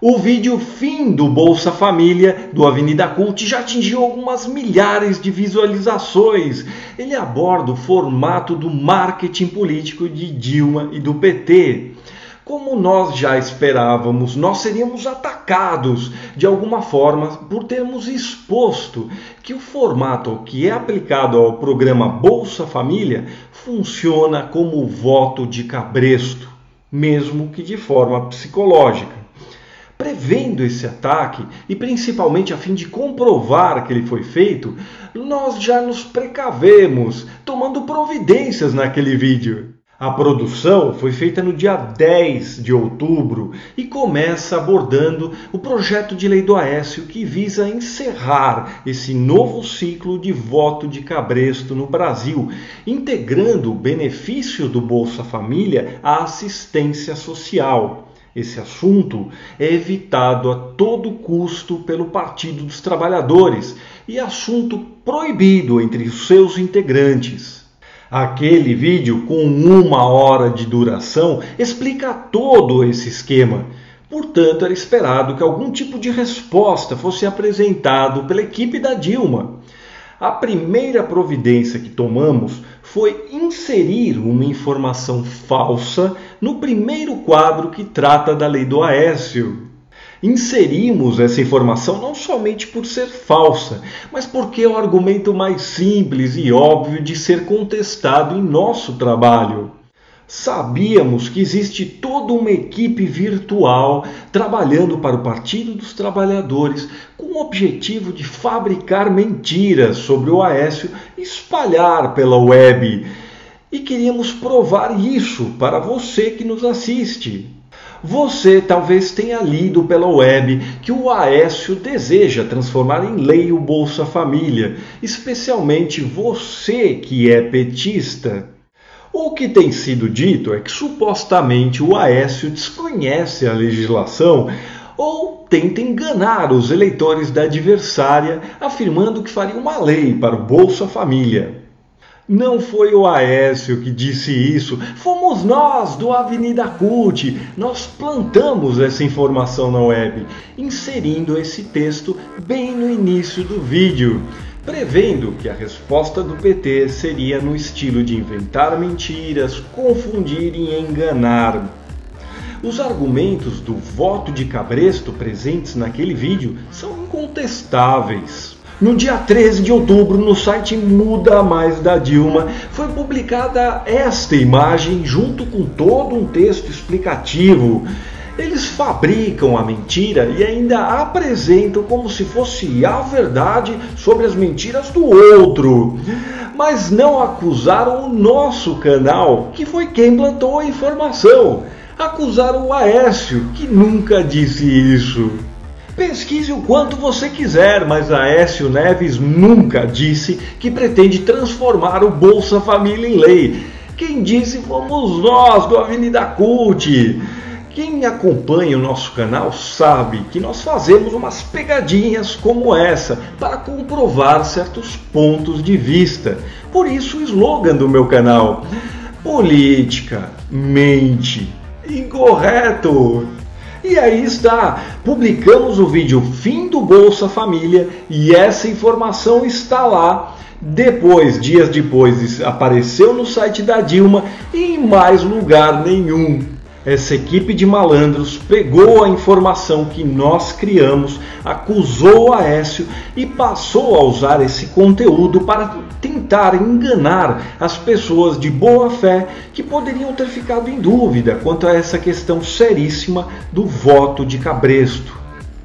O vídeo fim do Bolsa Família do Avenida Cult já atingiu algumas milhares de visualizações. Ele aborda o formato do marketing político de Dilma e do PT. Como nós já esperávamos, nós seríamos atacados de alguma forma por termos exposto que o formato que é aplicado ao programa Bolsa Família funciona como voto de cabresto, mesmo que de forma psicológica. Prevendo esse ataque e principalmente a fim de comprovar que ele foi feito, nós já nos precavemos, tomando providências naquele vídeo. A produção foi feita no dia 10 de outubro e começa abordando o projeto de lei do Aécio que visa encerrar esse novo ciclo de voto de cabresto no Brasil, integrando o benefício do Bolsa Família à assistência social. Esse assunto é evitado a todo custo pelo Partido dos Trabalhadores e assunto proibido entre os seus integrantes. Aquele vídeo com 1 hora de duração explica todo esse esquema. Portanto, era esperado que algum tipo de resposta fosse apresentado pela equipe da Dilma. A primeira providência que tomamos foi inserir uma informação falsa no primeiro quadro que trata da lei do Aécio. Inserimos essa informação não somente por ser falsa, mas porque é o argumento mais simples e óbvio de ser contestado em nosso trabalho. Sabíamos que existe toda uma equipe virtual trabalhando para o Partido dos Trabalhadores com o objetivo de fabricar mentiras sobre o Aécio e espalhar pela web. E queríamos provar isso para você que nos assiste. Você talvez tenha lido pela web que o Aécio deseja transformar em lei o Bolsa Família, especialmente você que é petista. O que tem sido dito é que supostamente o Aécio desconhece a legislação ou tenta enganar os eleitores da adversária, afirmando que faria uma lei para o Bolsa Família. Não foi o Aécio que disse isso, fomos nós do Avenida Cult. Nós plantamos essa informação na web, inserindo esse texto bem no início do vídeo, prevendo que a resposta do PT seria no estilo de inventar mentiras, confundir e enganar. Os argumentos do voto de cabresto presentes naquele vídeo são incontestáveis. No dia 13 de outubro, no site Muda Mais da Dilma, foi publicada esta imagem junto com todo um texto explicativo. Eles fabricam a mentira e ainda apresentam como se fosse a verdade sobre as mentiras do outro. Mas não acusaram o nosso canal, que foi quem plantou a informação. Acusaram o Aécio, que nunca disse isso. Pesquise o quanto você quiser, mas Aécio Neves nunca disse que pretende transformar o Bolsa Família em lei. Quem disse fomos nós do Avenida Cult. Quem acompanha o nosso canal sabe que nós fazemos umas pegadinhas como essa para comprovar certos pontos de vista. Por isso o slogan do meu canal: política, mente, incorreto. E aí está, publicamos o vídeo fim do Bolsa Família e essa informação está lá. Depois, dias depois, apareceu no site da Dilma e em mais lugar nenhum. Essa equipe de malandros pegou a informação que nós criamos, acusou o Aécio e passou a usar esse conteúdo para tentar enganar as pessoas de boa fé que poderiam ter ficado em dúvida quanto a essa questão seríssima do voto de cabresto.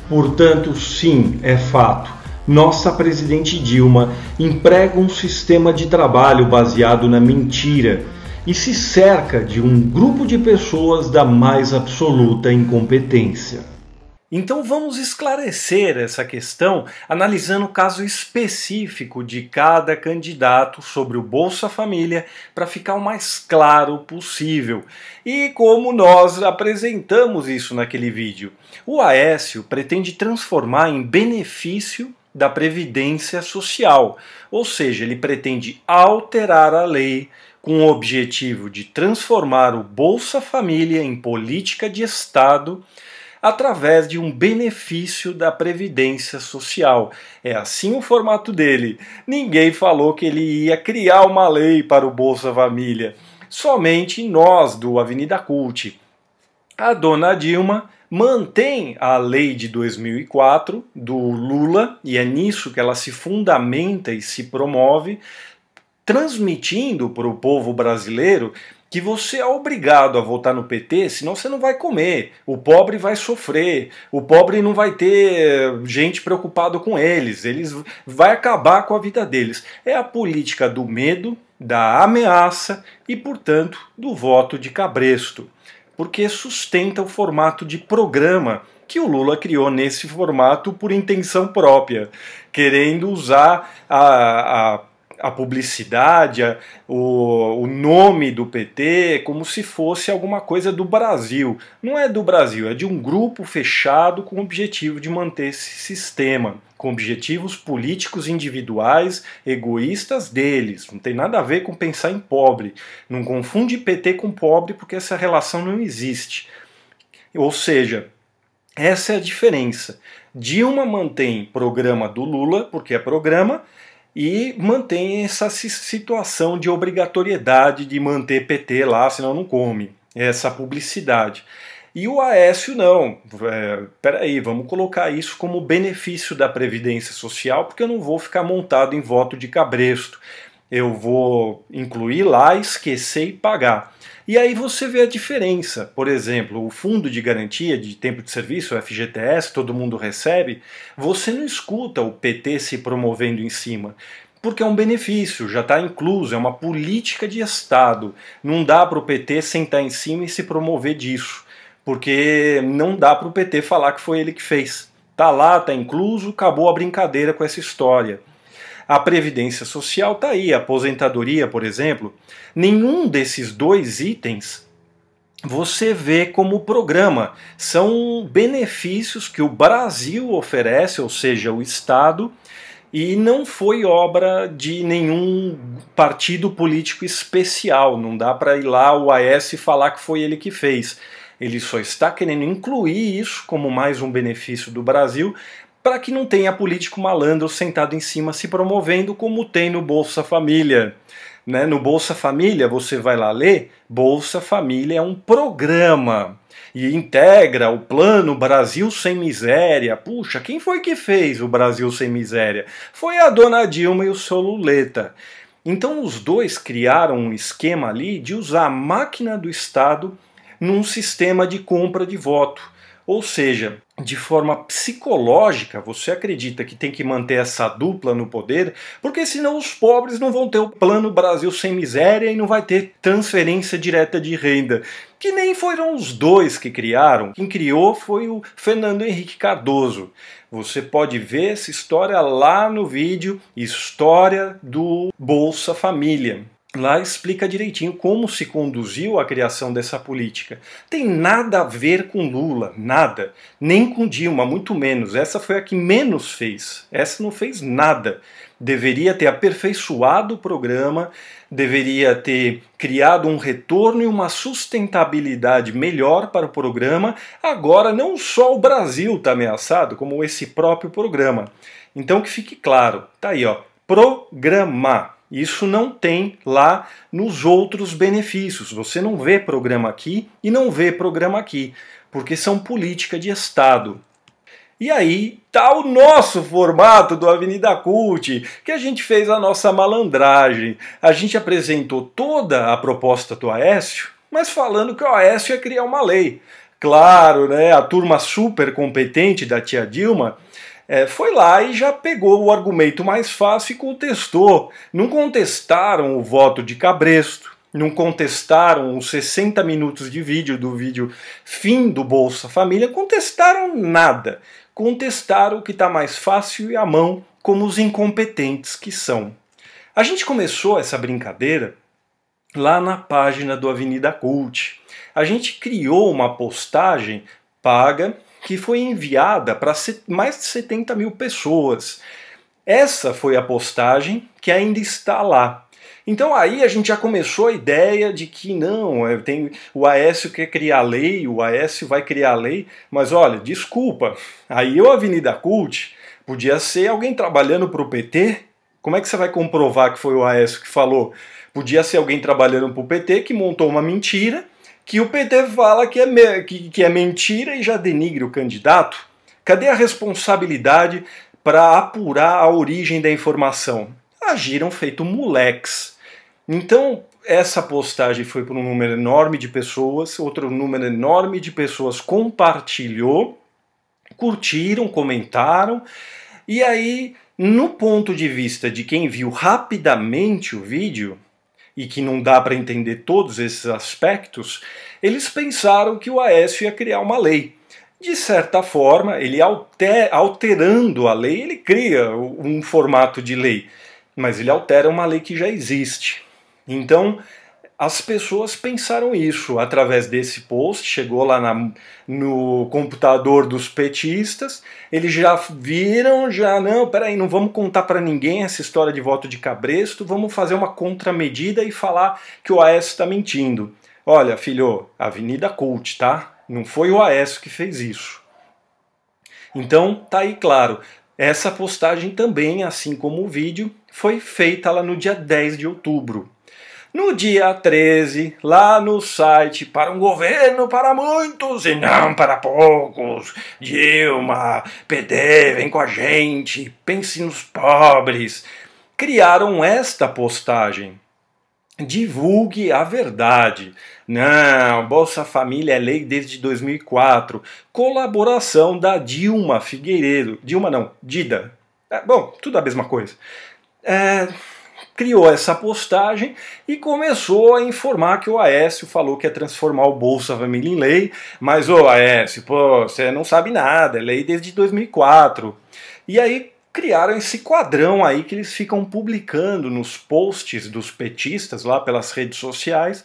Portanto, sim, é fato. Nossa presidente Dilma emprega um sistema de trabalho baseado na mentira e se cerca de um grupo de pessoas da mais absoluta incompetência. Então vamos esclarecer essa questão analisando o caso específico de cada candidato sobre o Bolsa Família para ficar o mais claro possível. E como nós apresentamos isso naquele vídeo, o Aécio pretende transformar em benefício da Previdência Social, ou seja, ele pretende alterar a lei com o objetivo de transformar o Bolsa Família em política de Estado, através de um benefício da Previdência Social. É assim o formato dele. Ninguém falou que ele ia criar uma lei para o Bolsa Família. Somente nós do Avenida Cult. A dona Dilma mantém a lei de 2004 do Lula, e é nisso que ela se fundamenta e se promove, transmitindo para o povo brasileiro que você é obrigado a votar no PT, senão você não vai comer, o pobre vai sofrer, o pobre não vai ter gente preocupada com eles vai acabar com a vida deles. É a política do medo, da ameaça e, portanto, do voto de cabresto, porque sustenta o formato de programa que o Lula criou nesse formato por intenção própria, querendo usar a publicidade, o nome do PT como se fosse alguma coisa do Brasil. Não é do Brasil, é de um grupo fechado com o objetivo de manter esse sistema, com objetivos políticos individuais, egoístas deles. Não tem nada a ver com pensar em pobre. Não confunde PT com pobre, porque essa relação não existe. Ou seja, essa é a diferença. Dilma mantém programa do Lula, porque é programa, e mantém essa situação de obrigatoriedade de manter PT lá, senão não come. Essa publicidade. E o Aécio não. Peraí, vamos colocar isso como benefício da Previdência Social, porque eu não vou ficar montado em voto de cabresto. Eu vou incluir lá, esquecer e pagar. E aí você vê a diferença. Por exemplo, o Fundo de Garantia de Tempo de Serviço, o FGTS, todo mundo recebe, você não escuta o PT se promovendo em cima. Porque é um benefício, já está incluso, é uma política de Estado. Não dá para o PT sentar em cima e se promover disso. Porque não dá para o PT falar que foi ele que fez. Tá lá, tá incluso, acabou a brincadeira com essa história. A Previdência Social está aí, a aposentadoria, por exemplo. Nenhum desses dois itens você vê como programa. São benefícios que o Brasil oferece, ou seja, o Estado, e não foi obra de nenhum partido político especial. Não dá para ir lá o AS e falar que foi ele que fez. Ele só está querendo incluir isso como mais um benefício do Brasil, para que não tenha político malandro sentado em cima se promovendo, como tem no Bolsa Família. Né? No Bolsa Família, você vai lá ler, Bolsa Família é um programa e integra o plano Brasil Sem Miséria. Puxa, quem foi que fez o Brasil Sem Miséria? Foi a dona Dilma e o seu Luleta. Então os dois criaram um esquema ali de usar a máquina do Estado num sistema de compra de voto. Ou seja, de forma psicológica, você acredita que tem que manter essa dupla no poder, porque senão os pobres não vão ter o plano Brasil Sem Miséria e não vai ter transferência direta de renda. Que nem foram os dois que criaram. Quem criou foi o Fernando Henrique Cardoso. Você pode ver essa história lá no vídeo História do Bolsa Família. Lá explica direitinho como se conduziu a criação dessa política. Tem nada a ver com Lula, nada. Nem com Dilma, muito menos. Essa foi a que menos fez. Essa não fez nada. Deveria ter aperfeiçoado o programa, deveria ter criado um retorno e uma sustentabilidade melhor para o programa. Agora não só o Brasil está ameaçado, como esse próprio programa. Então que fique claro, tá aí, ó, programar. Isso não tem lá nos outros benefícios. Você não vê programa aqui e não vê programa aqui, porque são política de Estado. E aí tá o nosso formato do Avenida Cult, que a gente fez a nossa malandragem. A gente apresentou toda a proposta do Aécio, mas falando que o Aécio ia criar uma lei. Claro, né, a turma super competente da tia Dilma foi lá e já pegou o argumento mais fácil e contestou. Não contestaram o voto de cabresto, não contestaram os 60 minutos de vídeo do vídeo fim do Bolsa Família, contestaram nada. Contestaram o que está mais fácil e à mão, como os incompetentes que são. A gente começou essa brincadeira lá na página do Avenida Cult. A gente criou uma postagem paga que foi enviada para mais de 70 mil pessoas. Essa foi a postagem que ainda está lá. Então aí a gente já começou a ideia de que não, o Aécio quer criar lei, o Aécio vai criar lei, mas olha, desculpa, aí o Avenida Cult podia ser alguém trabalhando para o PT. Como é que você vai comprovar que foi o Aécio que falou? Podia ser alguém trabalhando para o PT que montou uma mentira, que o PT fala que é mentira e já denigre o candidato. Cadê a responsabilidade para apurar a origem da informação? Agiram feito moleques. Então, essa postagem foi para um número enorme de pessoas, outro número enorme de pessoas compartilhou, curtiram, comentaram, e aí, no ponto de vista de quem viu rapidamente o vídeo, e que não dá para entender todos esses aspectos, eles pensaram que o Aécio ia criar uma lei. De certa forma, ele alterando a lei, ele cria um formato de lei, mas ele altera uma lei que já existe. Então, as pessoas pensaram isso através desse post, chegou lá no computador dos petistas, eles já viram, não, peraí, não vamos contar para ninguém essa história de voto de cabresto, vamos fazer uma contramedida e falar que o Aécio está mentindo. Olha, filho, Avenida Cult, tá? Não foi o Aécio que fez isso. Então, tá aí claro. Essa postagem também, assim como o vídeo, foi feita lá no dia 10 de outubro. No dia 13, lá no site Para um Governo para Muitos e Não para Poucos, Dilma, PD, vem com a gente, pense nos pobres, criaram esta postagem. Divulgue a verdade. Não, Bolsa Família é lei desde 2004. Colaboração da Dilma Figueiredo. Dilma não, Dida. Bom, tudo a mesma coisa. Criou essa postagem e começou a informar que o Aécio falou que ia transformar o Bolsa Família em lei, mas ô Aécio, pô, você não sabe nada, é lei desde 2004. E aí criaram esse quadrão aí que eles ficam publicando nos posts dos petistas lá pelas redes sociais,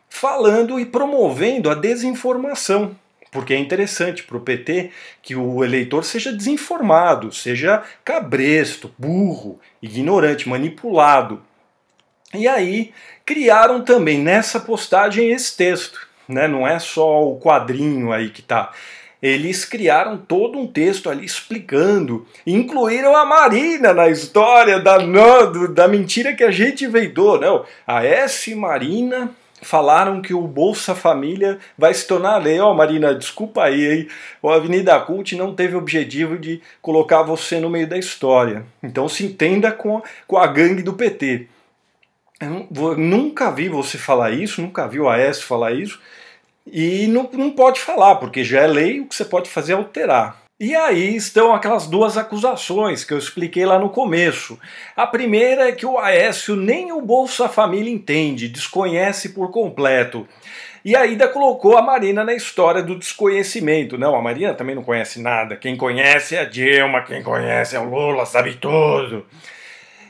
falando e promovendo a desinformação. Porque é interessante para o PT que o eleitor seja desinformado, seja cabresto, burro, ignorante, manipulado. E aí criaram também nessa postagem esse texto, né? Não é só o quadrinho aí que tá. Eles criaram todo um texto ali explicando, incluíram a Marina na história da mentira que a gente inventou, não? A S e Marina falaram que o Bolsa Família vai se tornar lei. Ó, Marina, desculpa aí, hein? O Avenida Cult não teve objetivo de colocar você no meio da história. Então se entenda com a gangue do PT. Eu nunca vi você falar isso, nunca vi o Aécio falar isso, e não pode falar, porque já é lei, o que você pode fazer é alterar. E aí estão aquelas duas acusações que eu expliquei lá no começo. A primeira é que o Aécio nem o Bolsa Família entende, desconhece por completo. E ainda colocou a Marina na história do desconhecimento. Não, a Marina também não conhece nada. Quem conhece é a Dilma, quem conhece é o Lula, sabe tudo.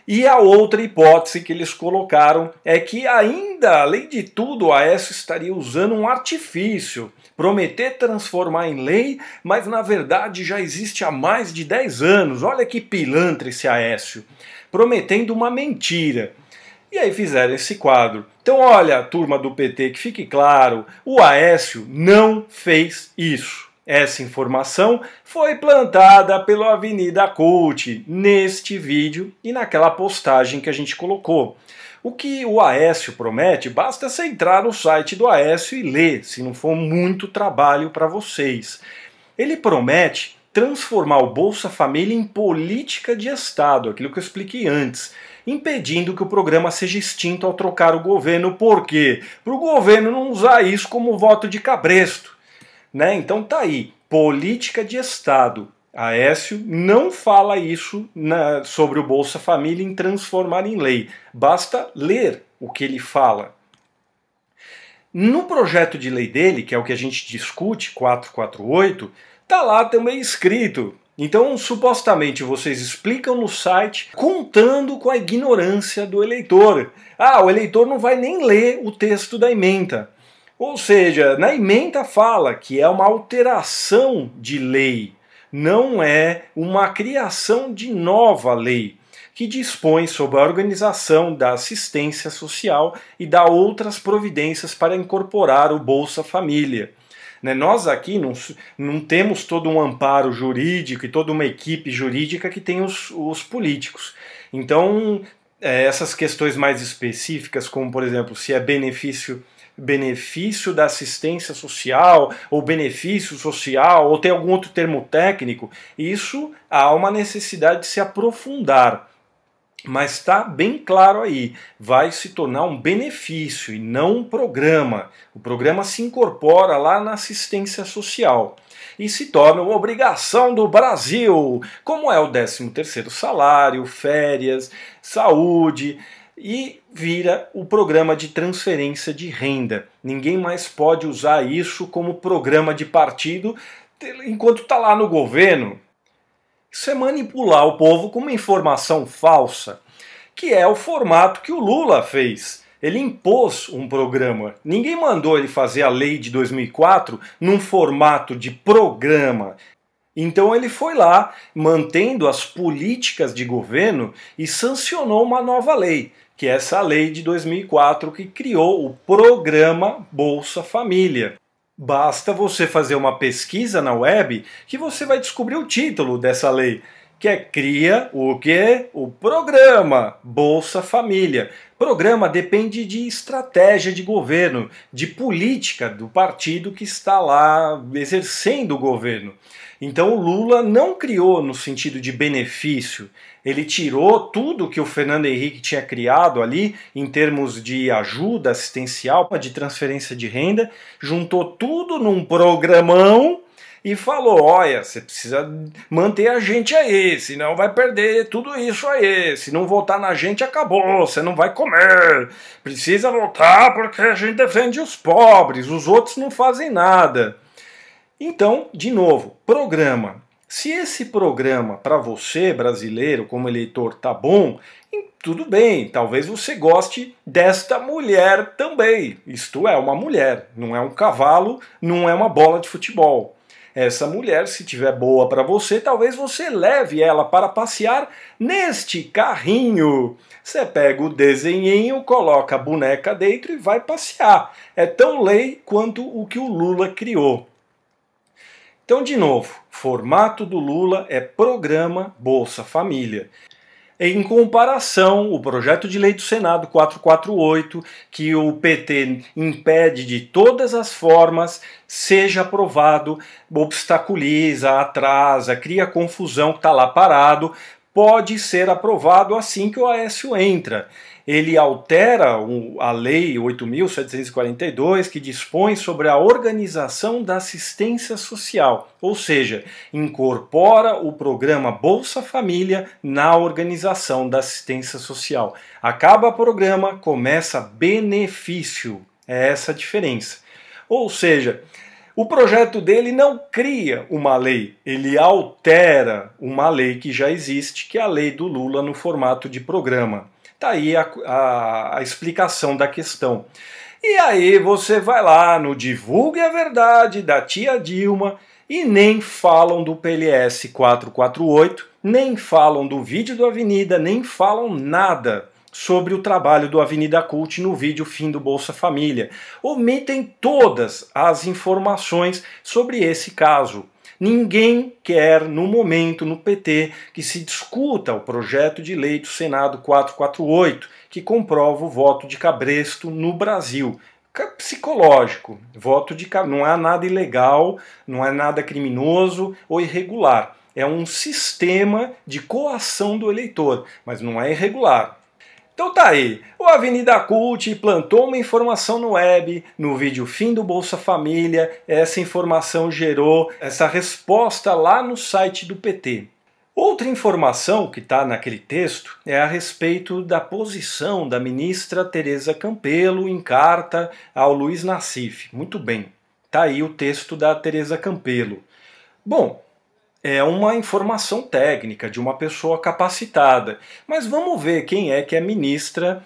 E a outra hipótese que eles colocaram é que ainda, além de tudo, o Aécio estaria usando um artifício, prometer transformar em lei, mas na verdade já existe há mais de 10 anos. Olha que pilantra esse Aécio, prometendo uma mentira. E aí fizeram esse quadro. Então olha, turma do PT, que fique claro, o Aécio não fez isso. Essa informação foi plantada pelo Avenida Cult neste vídeo e naquela postagem que a gente colocou. O que o Aécio promete, basta você entrar no site do Aécio e ler, se não for muito trabalho para vocês. Ele promete transformar o Bolsa Família em política de Estado, aquilo que eu expliquei antes, impedindo que o programa seja extinto ao trocar o governo. Por quê? Para o governo não usar isso como voto de cabresto. Né? Então tá aí, política de Estado. Aécio não fala isso sobre o Bolsa Família em transformar em lei. Basta ler o que ele fala. No projeto de lei dele, que é o que a gente discute, 448, tá lá também escrito. Então, supostamente, vocês explicam no site contando com a ignorância do eleitor. Ah, o eleitor não vai nem ler o texto da ementa. Ou seja, na ementa fala que é uma alteração de lei, não é uma criação de nova lei. que dispõe sobre a organização da assistência social e dá outras providências para incorporar o Bolsa Família. Nós aqui não temos todo um amparo jurídico e toda uma equipe jurídica que tem os políticos. Então, essas questões mais específicas, como por exemplo, se é benefício da assistência social, ou benefício social, ou tem algum outro termo técnico, isso há uma necessidade de se aprofundar. Mas está bem claro aí, vai se tornar um benefício e não um programa. O programa se incorpora lá na assistência social e se torna uma obrigação do Brasil, como é o 13º salário, férias, saúde, e vira o programa de transferência de renda. Ninguém mais pode usar isso como programa de partido enquanto está lá no governo. Isso é manipular o povo com uma informação falsa, que é o formato que o Lula fez. Ele impôs um programa. Ninguém mandou ele fazer a lei de 2004 num formato de programa. Então ele foi lá, mantendo as políticas de governo, e sancionou uma nova lei, que é essa lei de 2004 que criou o programa Bolsa Família. Basta você fazer uma pesquisa na web que você vai descobrir o título dessa lei, que cria o quê? O programa Bolsa Família. Programa depende de estratégia de governo, de política do partido que está lá exercendo o governo. Então o Lula não criou no sentido de benefício. Ele tirou tudo que o Fernando Henrique tinha criado ali, em termos de ajuda assistencial, de transferência de renda, juntou tudo num programão e falou: olha, você precisa manter a gente aí, senão vai perder tudo isso aí. Se não votar na gente, acabou, você não vai comer. Precisa votar porque a gente defende os pobres, os outros não fazem nada. Então, de novo, programa. Se esse programa para você, brasileiro, como eleitor, tá bom, tudo bem, talvez você goste desta mulher também. Isto é, uma mulher, não é um cavalo, não é uma bola de futebol. Essa mulher, se tiver boa para você, talvez você leve ela para passear neste carrinho. Você pega o desenhinho, coloca a boneca dentro e vai passear. É tão lei quanto o que o Lula criou. Então, de novo, formato do Lula é programa Bolsa Família. Em comparação, o projeto de lei do Senado 448, que o PT impede de todas as formas, seja aprovado, obstaculiza, atrasa, cria confusão, que está lá parado, pode ser aprovado assim que o Aécio entra. Ele altera a Lei 8.742, que dispõe sobre a organização da assistência social, ou seja, incorpora o programa Bolsa Família na organização da assistência social. Acaba o programa, começa benefício. É essa a diferença. Ou seja, o projeto dele não cria uma lei, ele altera uma lei que já existe, que é a lei do Lula no formato de programa. Está aí a explicação da questão. E aí você vai lá no Divulgue a Verdade da tia Dilma e nem falam do PLS 448, nem falam do vídeo do Avenida, nem falam nada sobre o trabalho do Avenida Cult no vídeo Fim do Bolsa Família. Omitem todas as informações sobre esse caso. Ninguém quer, no momento, no PT, que se discuta o projeto de lei do Senado 448, que comprova o voto de cabresto no Brasil. Psicológico, não é nada ilegal, não é nada criminoso ou irregular. É um sistema de coação do eleitor, mas não é irregular. Então tá aí, o Avenida Cult plantou uma informação no web, no vídeo Fim do Bolsa Família, essa informação gerou essa resposta lá no site do PT. Outra informação que está naquele texto é a respeito da posição da ministra Tereza Campelo em carta ao Luiz Nassif. Muito bem, tá aí o texto da Tereza Campelo. Bom, é uma informação técnica de uma pessoa capacitada. Mas vamos ver quem é que é a ministra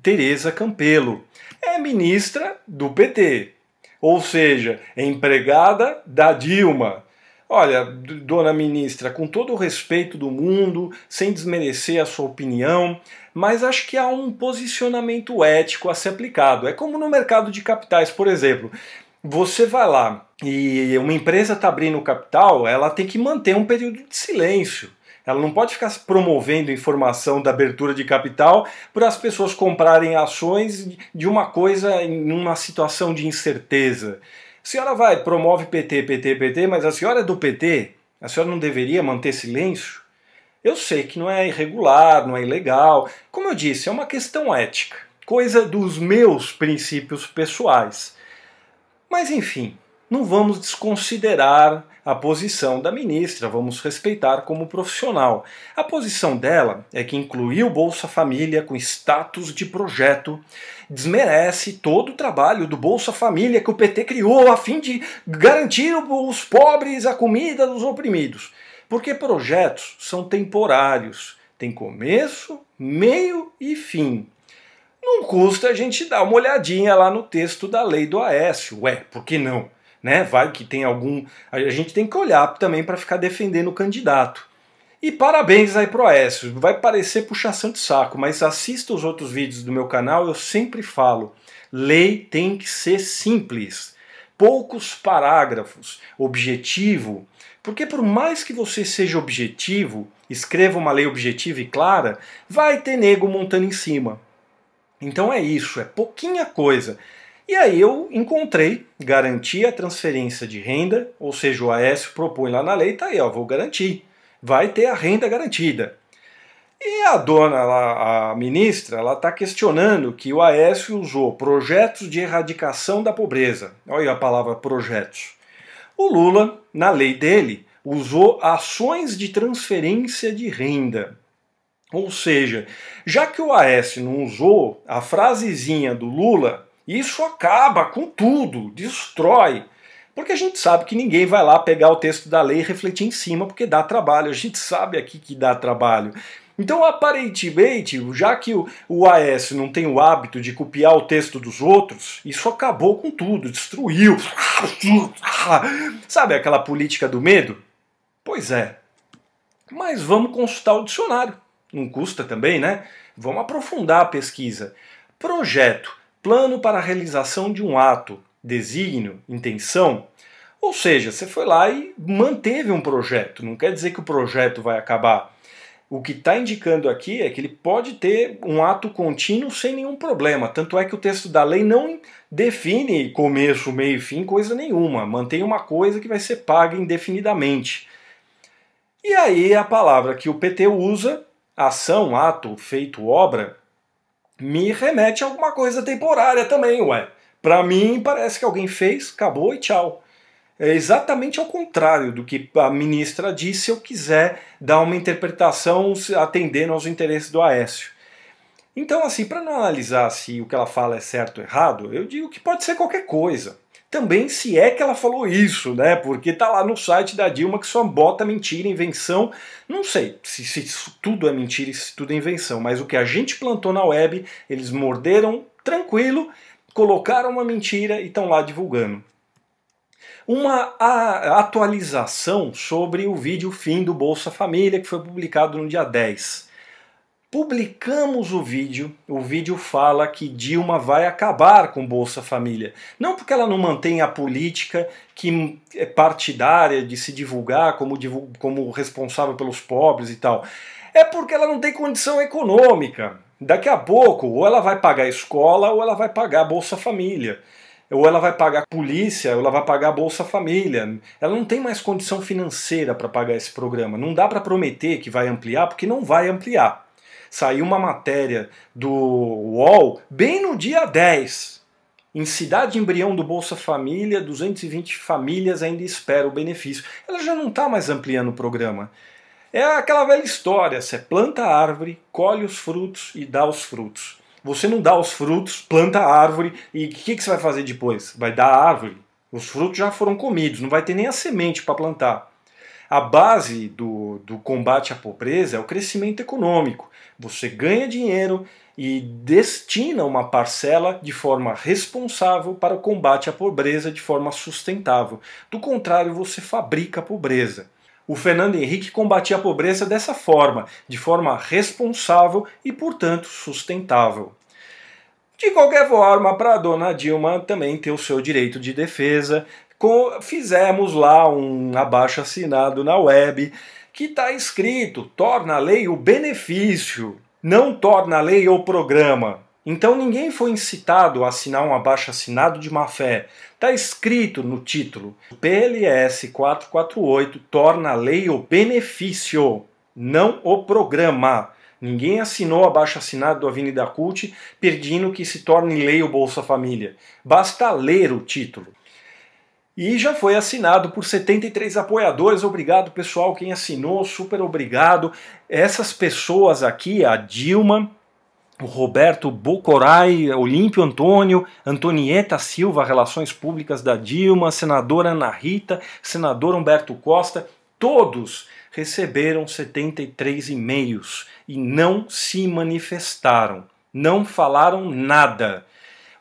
Tereza Campelo. É ministra do PT, ou seja, é empregada da Dilma. Olha, dona ministra, com todo o respeito do mundo, sem desmerecer a sua opinião, mas acho que há um posicionamento ético a ser aplicado. É como no mercado de capitais, por exemplo. Você vai lá e uma empresa está abrindo capital, ela tem que manter um período de silêncio. Ela não pode ficar promovendo informação da abertura de capital para as pessoas comprarem ações de uma coisa em uma situação de incerteza. A senhora promove PT, PT, PT, mas a senhora é do PT? A senhora não deveria manter silêncio? Eu sei que não é irregular, não é ilegal. Como eu disse, é uma questão ética, coisa dos meus princípios pessoais. Mas enfim, não vamos desconsiderar a posição da ministra, vamos respeitar como profissional. A posição dela é que incluir o Bolsa Família com status de projeto desmerece todo o trabalho do Bolsa Família que o PT criou a fim de garantir aos pobres a comida dos oprimidos. Porque projetos são temporários, tem começo, meio e fim. Não custa a gente dar uma olhadinha lá no texto da lei do Aécio. Ué, por que não? Né? Vai que tem algum... A gente tem que olhar também para ficar defendendo o candidato. E parabéns aí pro Aécio. Vai parecer puxação de saco, mas assista os outros vídeos do meu canal, eu sempre falo. Lei tem que ser simples. Poucos parágrafos. Objetivo. Porque por mais que você seja objetivo, escreva uma lei objetiva e clara, vai ter nego montando em cima. Então é isso, é pouquinha coisa. E aí eu encontrei, garantir a transferência de renda, ou seja, o Aécio propõe lá na lei, tá aí, ó, vou garantir. Vai ter a renda garantida. E a dona lá, a ministra, ela está questionando que o Aécio usou projetos de erradicação da pobreza. Olha a palavra projetos. O Lula, na lei dele, usou ações de transferência de renda. Ou seja, já que o Aécio não usou a frasezinha do Lula, isso acaba com tudo, destrói. Porque a gente sabe que ninguém vai lá pegar o texto da lei e refletir em cima, porque dá trabalho. A gente sabe aqui que dá trabalho. Então, aparentemente, já que o Aécio não tem o hábito de copiar o texto dos outros, isso acabou com tudo, destruiu. Sabe aquela política do medo? Pois é. Mas vamos consultar o dicionário. Não custa também, né? Vamos aprofundar a pesquisa. Projeto, plano para a realização de um ato, desígnio, intenção. Ou seja, você foi lá e manteve um projeto. Não quer dizer que o projeto vai acabar. O que está indicando aqui é que ele pode ter um ato contínuo sem nenhum problema. Tanto é que o texto da lei não define começo, meio e fim, coisa nenhuma. Mantém uma coisa que vai ser paga indefinidamente. E aí a palavra que o PT usa, ação, ato, feito, obra, me remete a alguma coisa temporária também, ué. Pra mim parece que alguém fez, acabou e tchau. É exatamente ao contrário do que a ministra disse se eu quiser dar uma interpretação atendendo aos interesses do Aécio. Então, assim, para não analisar se o que ela fala é certo ou errado, eu digo que pode ser qualquer coisa. Também se é que ela falou isso, né? Porque tá lá no site da Dilma que só bota mentira, invenção. Não sei se tudo é mentira e se tudo é invenção, mas o que a gente plantou na web, eles morderam tranquilo, colocaram uma mentira e estão lá divulgando. Uma atualização sobre o vídeo fim do Bolsa Família, que foi publicado no dia 10. Publicamos o vídeo fala que Dilma vai acabar com Bolsa Família. Não porque ela não mantém a política que é partidária de se divulgar como responsável pelos pobres e tal. É porque ela não tem condição econômica. Daqui a pouco, ou ela vai pagar a escola, ou ela vai pagar Bolsa Família. Ou ela vai pagar polícia, ou ela vai pagar Bolsa Família. Ela não tem mais condição financeira para pagar esse programa. Não dá para prometer que vai ampliar, porque não vai ampliar. Saiu uma matéria do UOL bem no dia 10. Em cidade embrião do Bolsa Família, 220 famílias ainda esperam o benefício. Ela já não está mais ampliando o programa. É aquela velha história, você planta a árvore, colhe os frutos e dá os frutos. Você não dá os frutos, planta a árvore e o que você vai fazer depois? Vai dar a árvore. Os frutos já foram comidos, não vai ter nem a semente para plantar. A base do combate à pobreza é o crescimento econômico. Você ganha dinheiro e destina uma parcela de forma responsável para o combate à pobreza de forma sustentável. Do contrário, você fabrica a pobreza. O Fernando Henrique combatia a pobreza dessa forma, de forma responsável e, portanto, sustentável. De qualquer forma, para a dona Dilma também ter o seu direito de defesa, fizemos lá um abaixo-assinado na web que está escrito: torna a lei o benefício, não torna a lei o programa. Então ninguém foi incitado a assinar um abaixo-assinado de má fé. Está escrito no título: PLS 448 torna a lei o benefício, não o programa. Ninguém assinou o abaixo-assinado do Avenida Cult pedindo que se torne lei o Bolsa Família. Basta ler o título. E já foi assinado por 73 apoiadores. Obrigado, pessoal, quem assinou, super obrigado. Essas pessoas aqui, a Dilma, o Roberto Bocorai, Olímpio Antônio, Antonieta Silva, Relações Públicas da Dilma, senadora Ana Rita, senador Humberto Costa, todos receberam 73 e-mails e não se manifestaram, não falaram nada.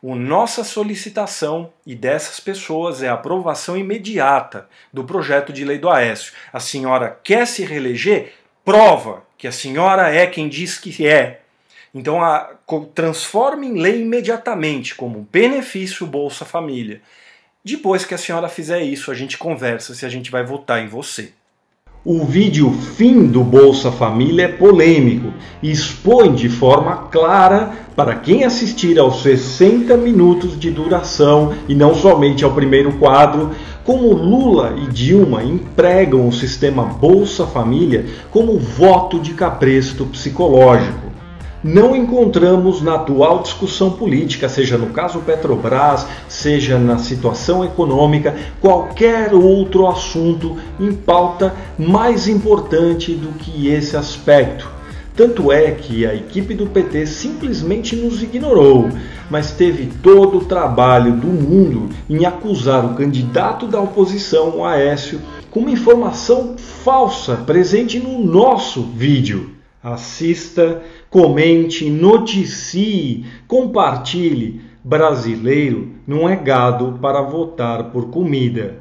A nossa solicitação e dessas pessoas é a aprovação imediata do projeto de lei do Aécio. A senhora quer se reeleger? Prova que a senhora é quem diz que é. Então transforme em lei imediatamente como benefício Bolsa Família. Depois que a senhora fizer isso, a gente conversa se a gente vai votar em você. O vídeo Fim do Bolsa Família é polêmico e expõe de forma clara para quem assistir aos 60 minutos de duração e não somente ao primeiro quadro, como Lula e Dilma empregam o sistema Bolsa Família como voto de cabresto psicológico. Não encontramos na atual discussão política, seja no caso Petrobras, seja na situação econômica, qualquer outro assunto em pauta mais importante do que esse aspecto. Tanto é que a equipe do PT simplesmente nos ignorou, mas teve todo o trabalho do mundo em acusar o candidato da oposição, o Aécio, com uma informação falsa presente no nosso vídeo. Assista, comente, noticie, compartilhe. Brasileiro não é gado para votar por comida.